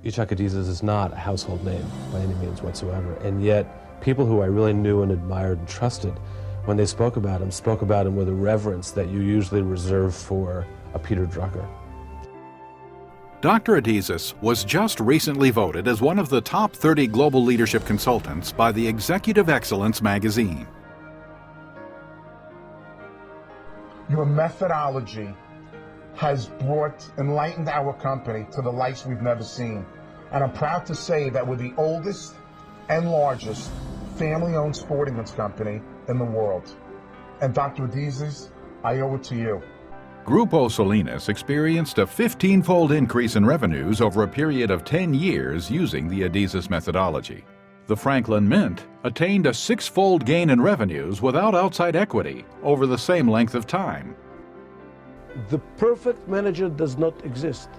Itzhak Adizes is not a household name by any means whatsoever, and yet people who I really knew and admired and trusted, when they spoke about him with a reverence that you usually reserve for a Peter Drucker. Dr. Adizes was just recently voted as one of the top 30 global leadership consultants by the Executive Excellence magazine. Your methodology has enlightened our company to the lights we've never seen. And I'm proud to say that we're the oldest and largest family-owned sporting goods company in the world. And Dr. Adizes, I owe it to you. Grupo Salinas experienced a 15-fold increase in revenues over a period of 10 years using the Adizes methodology. The Franklin Mint attained a 6-fold gain in revenues without outside equity over the same length of time. The perfect manager does not exist.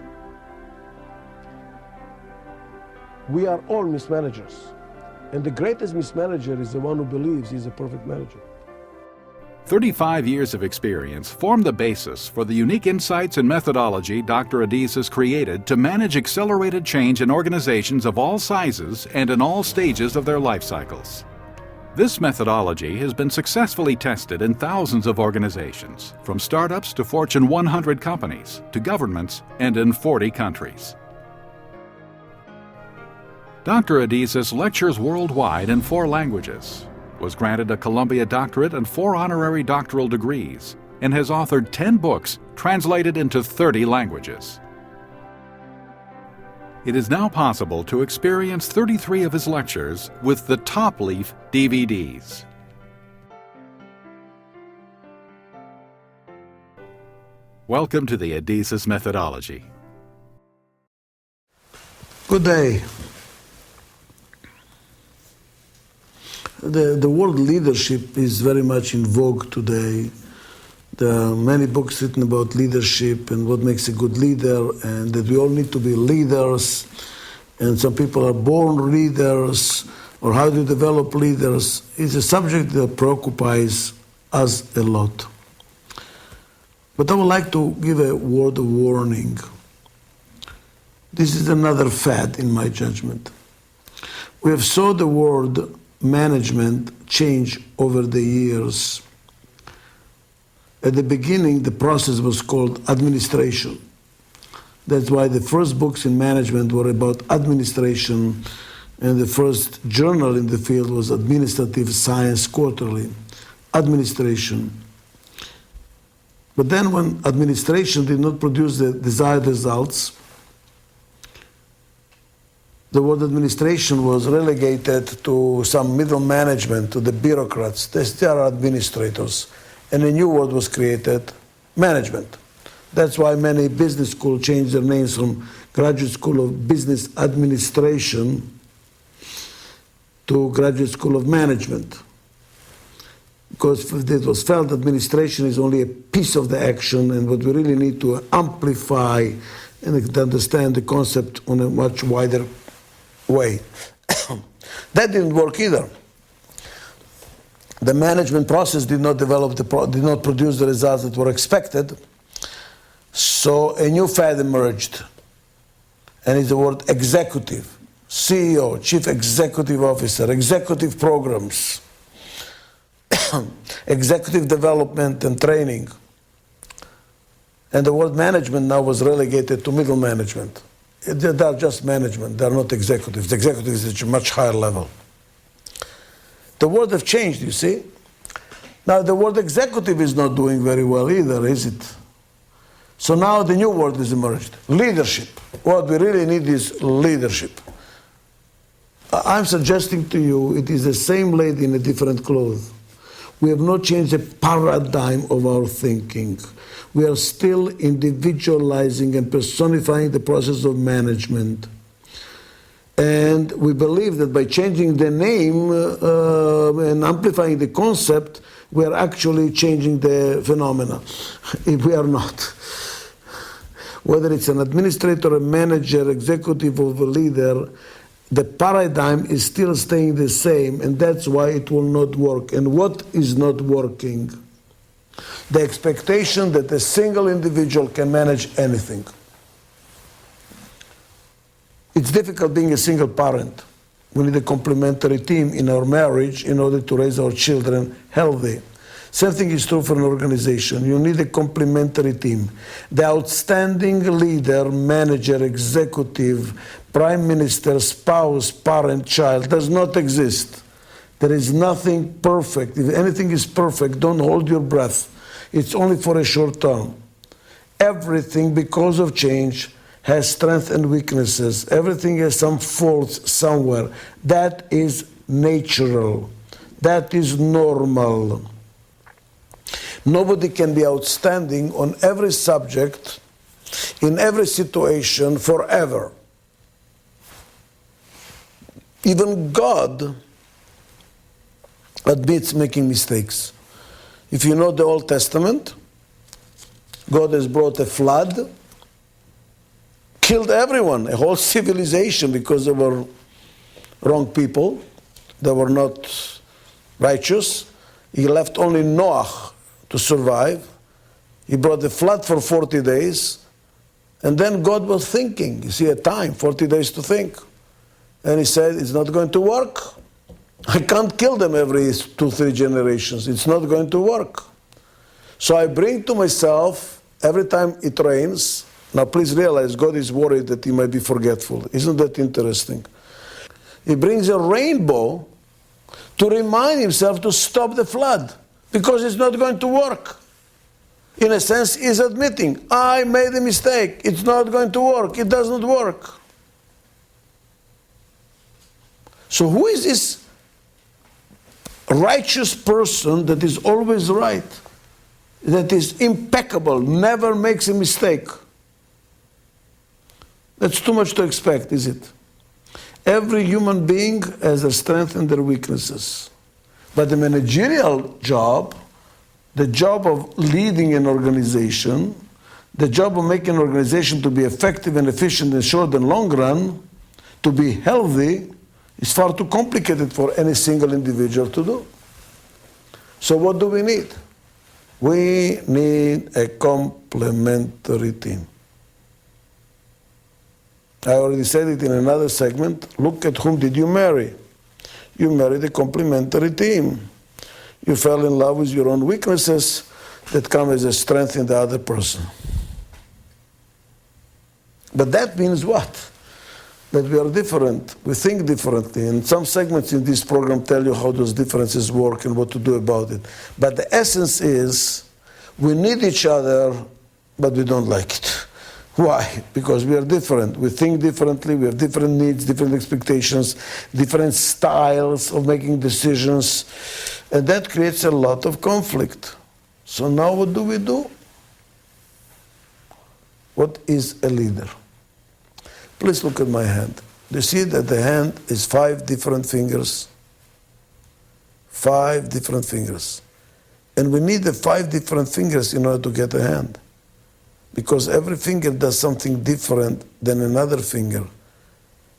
We are all mismanagers. And the greatest mismanager is the one who believes he's a perfect manager. 35 years of experience form the basis for the unique insights and methodology Dr. Adizes created to manage accelerated change in organizations of all sizes and in all stages of their life cycles. This methodology has been successfully tested in thousands of organizations, from startups to Fortune 100 companies to governments, and in 40 countries. Dr. Adizes lectures worldwide in 4 languages, was granted a Columbia doctorate and 4 honorary doctoral degrees, and has authored 10 books translated into 30 languages. It is now possible to experience 33 of his lectures with the Top Leaf DVDs. Welcome to the Adizes methodology. Good day. The word leadership is very much in vogue today. There are many books written about leadership and what makes a good leader, and that we all need to be leaders, and some people are born leaders, or how to develop leaders. It's a subject that preoccupies us a lot. But I would like to give a word of warning. This is another fad in my judgment. We have saw the word management change over the years. At the beginning, the process was called administration. That's why the first books in management were about administration, and the first journal in the field was Administrative Science Quarterly, administration. But then when administration did not produce the desired results, the word administration was relegated to some middle management, to the bureaucrats. They are administrators. And a new word was created, management. That's why many business schools changed their names from Graduate School of Business Administration to Graduate School of Management. Because it was felt administration is only a piece of the action, and what we really need to amplify and understand the concept on a much wider way. That didn't work either. The management process did not did not produce the results that were expected. So a new fad emerged, and it's the word executive, CEO, Chief Executive Officer, executive programs, executive development and training. And the word management now was relegated to middle management. They are just management, they are not executives. The executives is at a much higher level. The word have changed, you see. Now the word executive is not doing very well either, is it? So now the new word is emerged, leadership. What we really need is leadership. I'm suggesting to you it is the same lady in a different clothes. We have not changed the paradigm of our thinking. We are still individualizing and personifying the process of management. And we believe that by changing the name and amplifying the concept, we are actually changing the phenomena. If we are not. Whether it's an administrator, a manager, executive, or a leader, the paradigm is still staying the same, and that's why it will not work. And what is not working? The expectation that a single individual can manage anything. It's difficult being a single parent. We need a complementary team in our marriage in order to raise our children healthy. Same thing is true for an organization. You need a complementary team. The outstanding leader, manager, executive, prime minister, spouse, parent, child does not exist. There is nothing perfect. If anything is perfect, don't hold your breath. It's only for a short term. Everything, because of change, has strengths and weaknesses. Everything has some faults somewhere. That is natural. That is normal. Nobody can be outstanding on every subject, in every situation, forever. Even God admits making mistakes. If you know the Old Testament, God has brought a flood, killed everyone, a whole civilization, because they were wrong people. They were not righteous. He left only Noah to survive. He brought the flood for 40 days. And then God was thinking. You see, a time, 40 days to think. And he said, it's not going to work. I can't kill them every 2-3 generations. It's not going to work. So I bring to myself, every time it rains, now please realize God is worried that he might be forgetful. Isn't that interesting? He brings a rainbow to remind himself to stop the flood, because it's not going to work. In a sense, he's admitting, I made a mistake. It's not going to work. It does not work. So who is this righteous person that is always right, that is impeccable, never makes a mistake? That's too much to expect, is it? Every human being has their strengths and their weaknesses. But the managerial job, the job of leading an organization, the job of making an organization to be effective and efficient in short and long run, to be healthy, is far too complicated for any single individual to do. So what do we need? We need a complementary team. I already said it in another segment. Look at whom did you marry? You married a complementary team. You fell in love with your own weaknesses that come as a strength in the other person. But that means what? That we are different. We think differently. And some segments in this program tell you how those differences work and what to do about it. But the essence is we need each other, but we don't like it. Why? Because we are different. We think differently, we have different needs, different expectations, different styles of making decisions, and that creates a lot of conflict. So now what do we do? What is a leader? Please look at my hand. Do you see that the hand is 5 different fingers? 5 different fingers. And we need the 5 different fingers in order to get a hand. Because every finger does something different than another finger.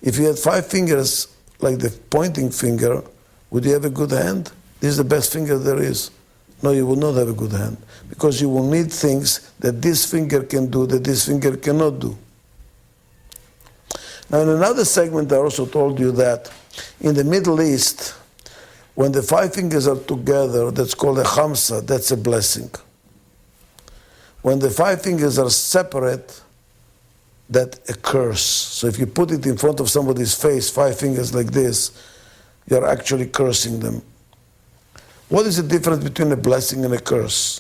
If you had 5 fingers, like the pointing finger, would you have a good hand? This is the best finger there is. No, you will not have a good hand. Because you will need things that this finger can do that this finger cannot do. Now in another segment I also told you that in the Middle East, when the 5 fingers are together, that's called a khamsa, that's a blessing. When the 5 fingers are separate, that's a curse. So if you put it in front of somebody's face, 5 fingers like this, you're actually cursing them. What is the difference between a blessing and a curse?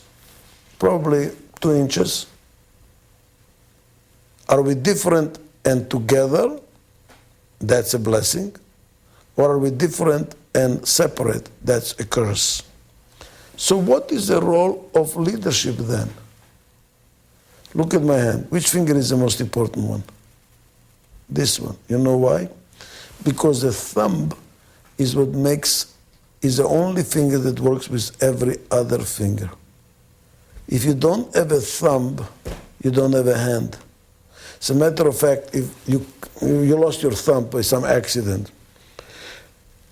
Probably 2 inches. Are we different and together? That's a blessing. Or are we different and separate? That's a curse. So what is the role of leadership then? Look at my hand. Which finger is the most important one? This one. You know why? Because the thumb is the only finger that works with every other finger. If you don't have a thumb, you don't have a hand. As a matter of fact, if you lost your thumb by some accident,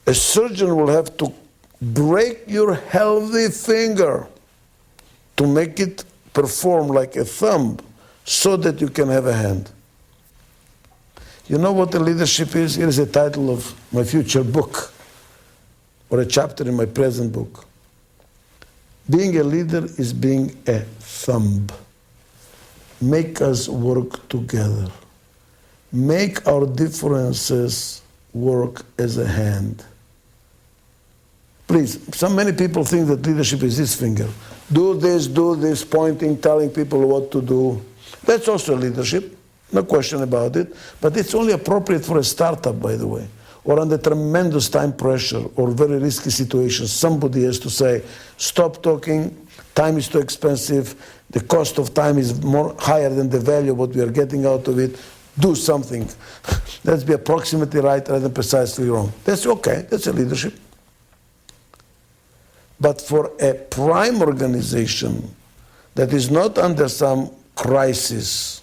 a surgeon will have to break your healthy finger to make it perform like a thumb so that you can have a hand. You know what a leadership is? Here is the title of my future book, or a chapter in my present book. Being a leader is being a thumb. Make us work together. Make our differences work as a hand. Please, many people think that leadership is this finger. Do this, pointing, telling people what to do. That's also leadership, no question about it. But it's only appropriate for a startup, by the way, or under tremendous time pressure or very risky situations. Somebody has to say, stop talking, time is too expensive, the cost of time is higher than the value of what we are getting out of it. Do something. Let's be approximately right rather than precisely wrong. That's okay, that's a leadership. But for a prime organization that is not under some crisis,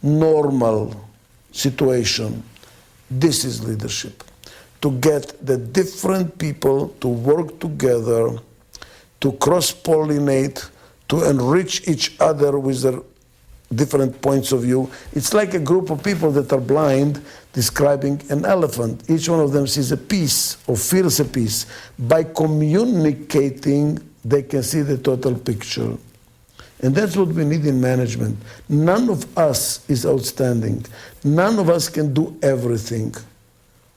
normal situation, this is leadership. To get the different people to work together, to cross-pollinate, to enrich each other with their different points of view. It's like a group of people that are blind describing an elephant. Each one of them sees a piece or feels a piece. By communicating, they can see the total picture. And that's what we need in management. None of us is outstanding. None of us can do everything.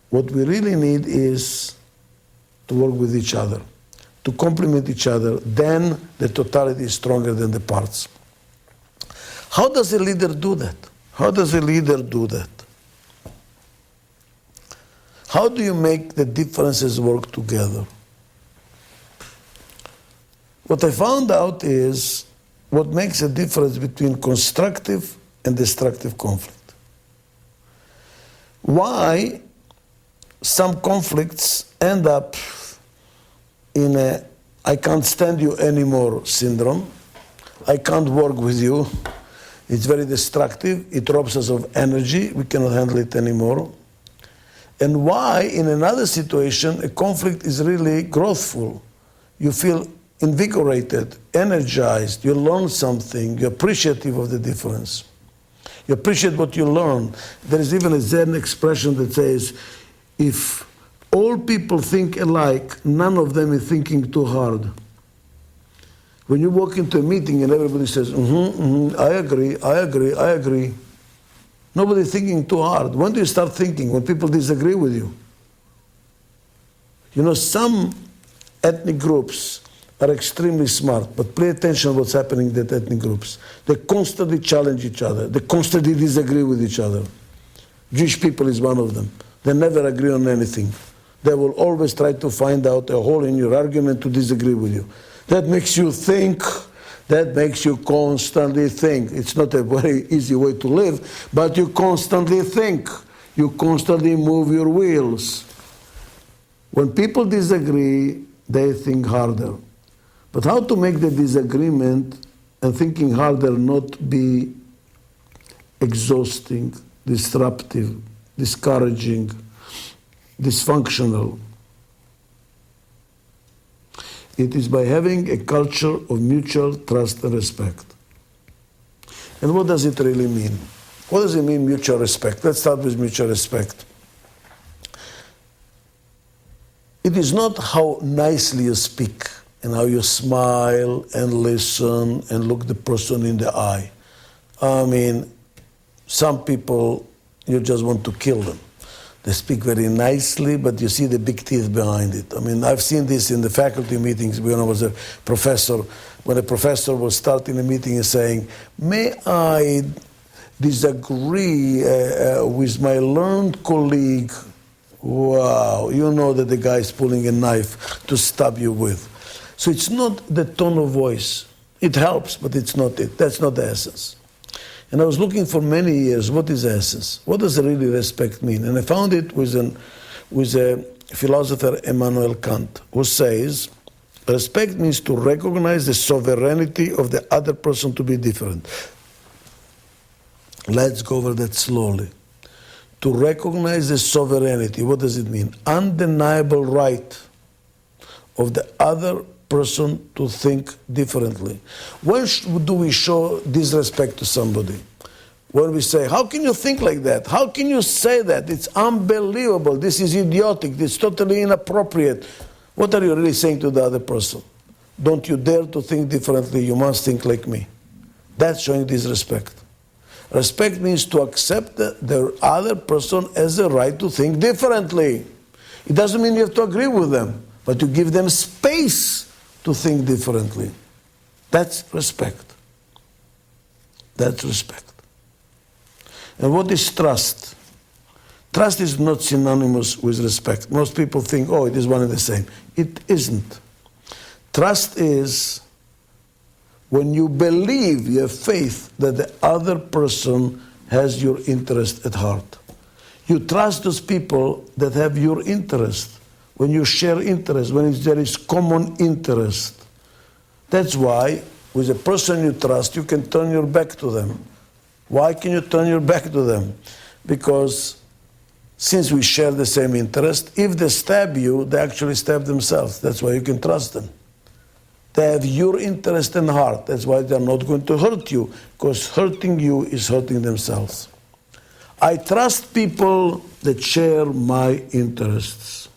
What we really need is to work with each other, to complement each other. Then the totality is stronger than the parts. How does a leader do that? How does a leader do that? How do you make the differences work together? What I found out is what makes a difference between constructive and destructive conflict. Why some conflicts end up in a I can't stand you anymore syndrome. I can't work with you. It's very destructive. It robs us of energy. We cannot handle it anymore. And why, in another situation, a conflict is really growthful. You feel invigorated, energized. You learn something. You're appreciative of the difference. You appreciate what you learn. There is even a Zen expression that says, if all people think alike, none of them is thinking too hard. When you walk into a meeting and everybody says, I agree. Nobody's thinking too hard. When do you start thinking? When people disagree with you. You know, some ethnic groups are extremely smart, but pay attention to what's happening in the ethnic groups. They constantly challenge each other. They constantly disagree with each other. Jewish people is one of them. They never agree on anything. They will always try to find out a hole in your argument to disagree with you. That makes you think. That makes you constantly think. It's not a very easy way to live, but you constantly think. You constantly move your wheels. When people disagree, they think harder. But how to make the disagreement and thinking harder not be exhausting, disruptive, discouraging, dysfunctional? It is by having a culture of mutual trust and respect. And what does it really mean? What does it mean, mutual respect? Let's start with mutual respect. It is not how nicely you speak and how you smile and listen and look the person in the eye. I mean, some people, you just want to kill them. They speak very nicely, but you see the big teeth behind it. I mean, I've seen this in the faculty meetings when I was a professor. When a professor was starting a meeting and saying, may I disagree with my learned colleague? Wow, you know that the guy is pulling a knife to stab you with. So it's not the tone of voice. It helps, but it's not it. That's not the essence. And I was looking for many years, what is essence? What does really respect mean? And I found it with a philosopher, Immanuel Kant, who says, respect means to recognize the sovereignty of the other person to be different. Let's go over that slowly. To recognize the sovereignty, what does it mean? Undeniable right of the other person to think differently. When do we show disrespect to somebody? when we say, how can you think like that? How can you say that? It's unbelievable. This is idiotic. This is totally inappropriate. What are you really saying to the other person? Don't you dare to think differently. You must think like me. That's showing disrespect. Respect means to accept the other person as a right to think differently. It doesn't mean you have to agree with them, but you give them space to think differently. That's respect. That's respect. And what is trust? Trust is not synonymous with respect. Most people think, oh, it is one and the same. It isn't. Trust is when you believe, you have faith that the other person has your interest at heart. You trust those people that have your interest. When you share interest, when there is common interest. That's why with a person you trust, you can turn your back to them. Why can you turn your back to them? Because since we share the same interest, if they stab you, they actually stab themselves. That's why you can trust them. They have your interest in heart. That's why they're not going to hurt you, because hurting you is hurting themselves. I trust people that share my interests.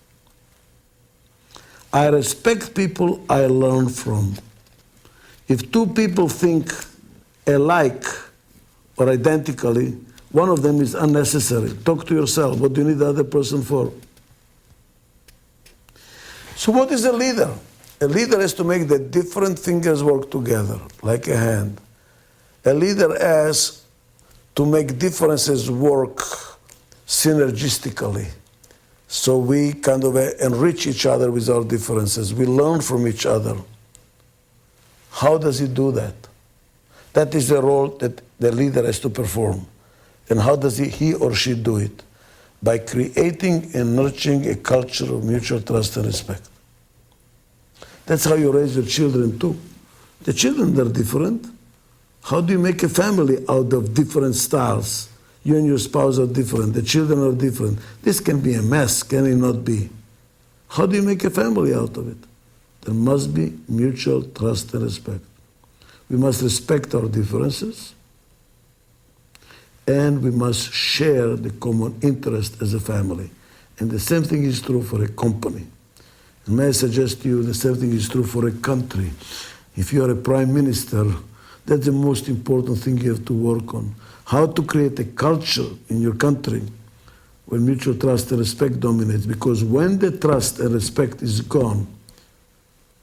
I respect people I learn from. If two people think alike or identically, one of them is unnecessary. Talk to yourself. What do you need the other person for? So what is a leader? A leader has to make the different fingers work together, like a hand. A leader has to make differences work synergistically. So we kind of enrich each other with our differences. We learn from each other. How does he do that? That is the role that the leader has to perform. And how does he or she do it? By creating and nurturing a culture of mutual trust and respect. That's how you raise your children too. The children are different. How do you make a family out of different styles? You and your spouse are different. The children are different. This can be a mess, can it not be? How do you make a family out of it? There must be mutual trust and respect. We must respect our differences, and we must share the common interest as a family. And the same thing is true for a company. And may I suggest to you the same thing is true for a country. If you are a prime minister, that's the most important thing you have to work on. How to create a culture in your country where mutual trust and respect dominates. Because when the trust and respect is gone,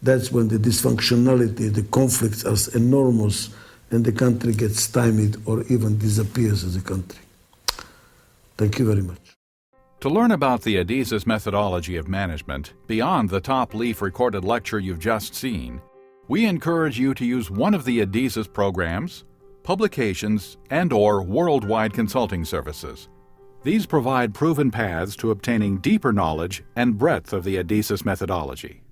that's when the dysfunctionality, the conflicts are enormous, and the country gets stymied or even disappears as a country. Thank you very much. To learn about the Adizes methodology of management beyond the top leaf recorded lecture you've just seen, we encourage you to use one of the Adizes programs, publications, and/or worldwide consulting services. These provide proven paths to obtaining deeper knowledge and breadth of the Adizes methodology.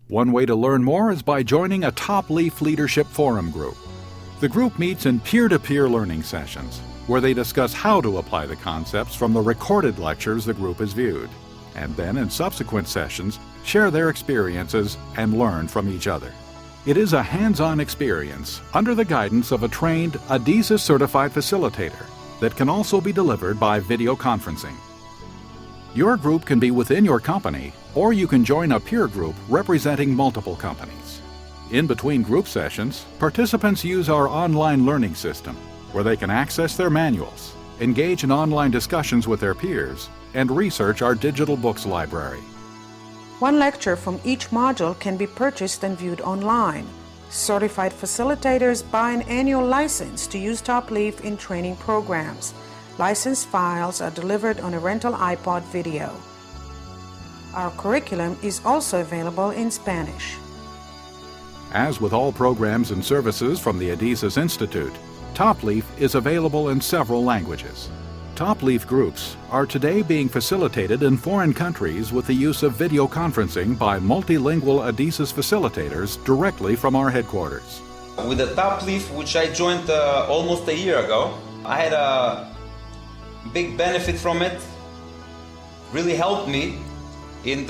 One way to learn more is by joining a Top Leaf Leadership Forum group. The group meets in peer-to-peer learning sessions, where they discuss how to apply the concepts from the recorded lectures the group has viewed, and then in subsequent sessions share their experiences and learn from each other. It is a hands-on experience under the guidance of a trained Adizes certified facilitator that can also be delivered by video conferencing. Your group can be within your company, or you can join a peer group representing multiple companies. In between group sessions, participants use our online learning system, where they can access their manuals, engage in online discussions with their peers, and research our digital books library. One lecture from each module can be purchased and viewed online. Certified facilitators buy an annual license to use Top Leaf in training programs. License files are delivered on a rental iPod video. Our curriculum is also available in Spanish. As with all programs and services from the Adizes Institute, Top Leaf is available in several languages. Top Leaf groups are today being facilitated in foreign countries with the use of video conferencing by multilingual Adizes facilitators directly from our headquarters. With the Top Leaf, which I joined almost a year ago, I had a big benefit from it. Really helped me in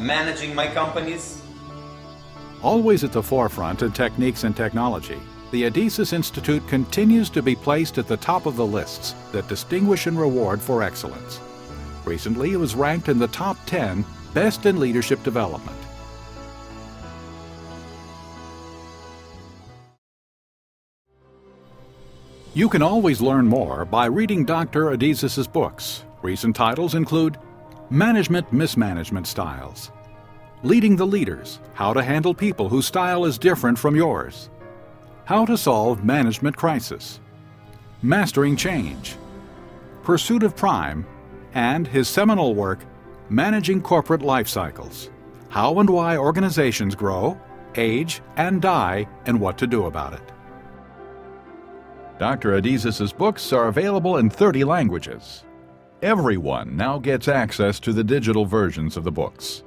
managing my companies. Always at the forefront in techniques and technology, the Adizes Institute continues to be placed at the top of the lists that distinguish and reward for excellence. Recently, it was ranked in the top 10 Best in Leadership Development. You can always learn more by reading Dr. Adizes' books. Recent titles include Management Mismanagement Styles, Leading the Leaders, How to Handle People Whose Style is Different from Yours, How to Solve Management Crisis, Mastering Change, Pursuit of Prime, and his seminal work, Managing Corporate Life Cycles, How and Why Organizations Grow, Age, and Die, and What to Do About it. Dr. Adizes' books are available in 30 languages. Everyone now gets access to the digital versions of the books.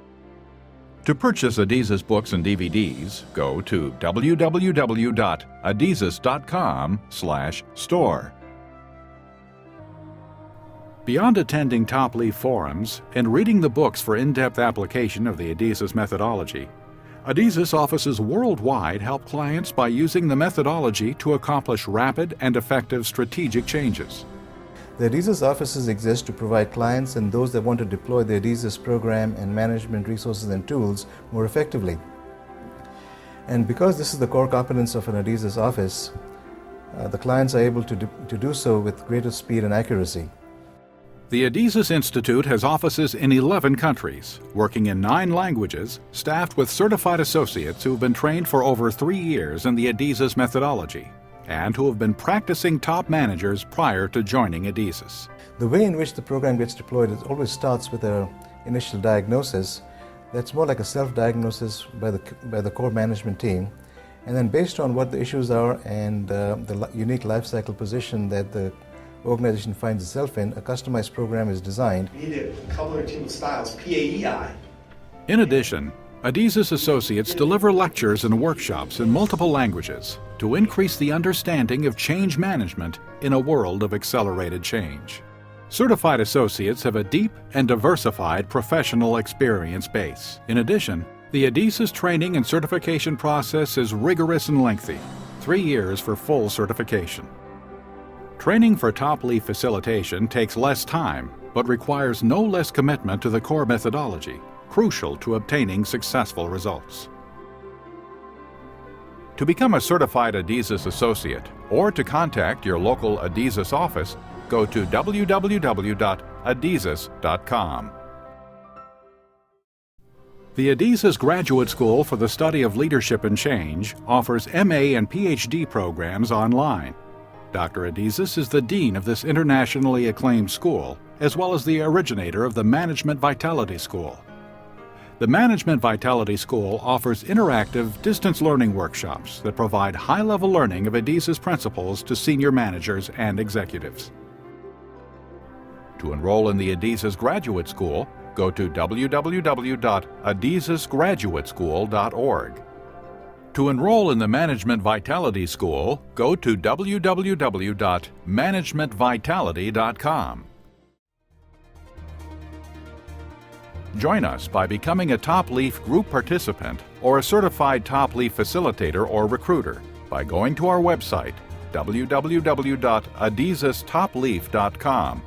To purchase Adizes books and DVDs, go to www.adizes.com/store. Beyond attending Top Leaf forums and reading the books for in-depth application of the Adizes methodology, Adizes offices worldwide help clients by using the methodology to accomplish rapid and effective strategic changes. The Adizes offices exist to provide clients and those that want to deploy the Adizes program and management resources and tools more effectively. And because this is the core competence of an Adizes office, the clients are able to do so with greater speed and accuracy. The Adizes Institute has offices in 11 countries, working in 9 languages, staffed with certified associates who have been trained for over 3 years in the Adizes methodology, and who have been practicing top managers prior to joining Adizes. The way in which the program gets deployed, it always starts with an initial diagnosis. That's more like a self-diagnosis by the core management team. And then based on what the issues are and the unique life cycle position that the organization finds itself in, a customized program is designed. We need a color team of styles, PAEI. In addition, Adizes associates deliver lectures and workshops in multiple languages to increase the understanding of change management in a world of accelerated change. Certified associates have a deep and diversified professional experience base. In addition, the Adizes training and certification process is rigorous and lengthy, 3 years for full certification. Training for Top Leaf facilitation takes less time, but requires no less commitment to the core methodology, crucial to obtaining successful results. To become a certified Adizes associate or to contact your local Adizes office, go to www.adizes.com. The Adizes Graduate School for the Study of Leadership and Change offers MA and PhD programs online. Dr. Adizes is the dean of this internationally acclaimed school, as well as the originator of the Management Vitality School. The Management Vitality School offers interactive, distance learning workshops that provide high-level learning of Adizes principles to senior managers and executives. To enroll in the Adizes Graduate School, go to www.adizesgraduateschool.org. To enroll in the Management Vitality School, go to www.managementvitality.com. Join us by becoming a Top Leaf group participant or a certified Top Leaf facilitator or recruiter by going to our website, www.adizestopleaf.com.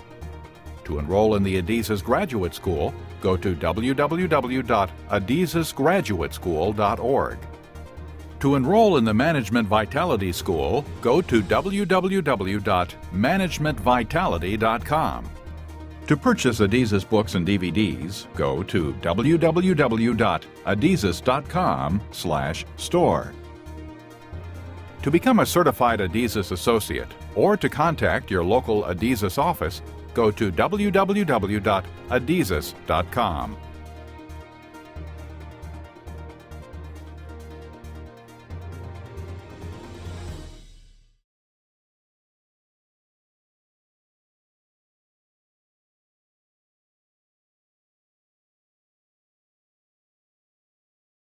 To enroll in the Adizes Graduate School, go to www.adizesgraduateschool.org. To enroll in the Management Vitality School, go to www.managementvitality.com. To purchase Adizes books and DVDs, go to www.adizes.com/store. To become a certified Adizes associate or to contact your local Adizes office, go to www.adizes.com.